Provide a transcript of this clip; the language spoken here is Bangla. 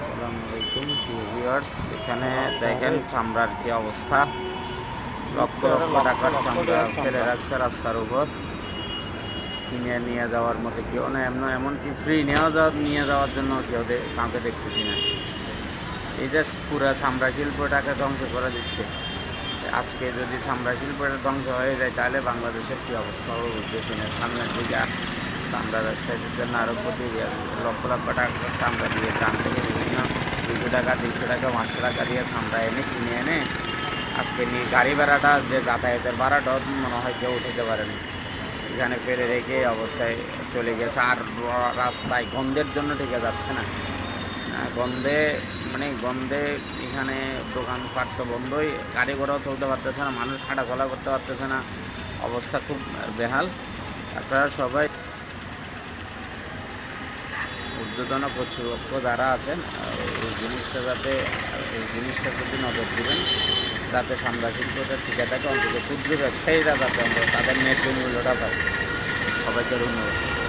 আসসালামু আলাইকুম ভিউয়ার্স, এখানে দেখেন চামড়ার কি অবস্থা। লক্ষ লক্ষ টাকার চামড়া ফেলে রাখছে রাস্তার উপর। কিনে নিয়ে যাওয়ার মতো কেউ না, এমনকি ফ্রি নিয়ে যাওয়ার জন্য কাউকে দেখতেছি না। এই যে পুরো চামড়া শিল্পটাকে ধ্বংস করে দিচ্ছে। আজকে যদি চামড়া শিল্পটা ধ্বংস হয়ে যায় তাহলে বাংলাদেশের কী অবস্থা হবে বুঝতেছি না। সামনের দিকে চামড়া ব্যবসায়ীদের জন্য আরও প্রতি লক্ষ লক্ষ টাকা চামড়া দিয়ে গ্রাম থেকে বিভিন্ন 200 টাকা 300 টাকা 500 টাকা দিয়ে চামড়া কিনে এনে আজকে নিয়ে গাড়ি ভাড়াটা যে যাতায়াতের ভাড়াটাও মনে হয় কেউ উঠাতে পারেনি। এখানে ফেলে রেখে অবস্থায় চলে গেছে। আর রাস্তায় গন্ধের জন্য টিকে যাচ্ছে না। গন্ধে গন্ধে এখানে দোকানপাট তো বন্ধই, গাড়ি ঘোড়াও চলতে পারতেছে না, মানুষ হাঁটাচলা করতে পারতেছে না। অবস্থা খুব বেহাল। আপনারা সবাই ঊর্ধ্বতন কর্তৃপক্ষ যারা আছেন এই জিনিসটার প্রতি নজর দিবেন, যাতে চামড়া শিল্পটা টিকে থাকে, অন্তত ক্ষুদ্র ব্যবসায়ীরা যাতে তাদের ন্যায্য মূল্যটা পায়। সবাইকে ধন্যবাদ।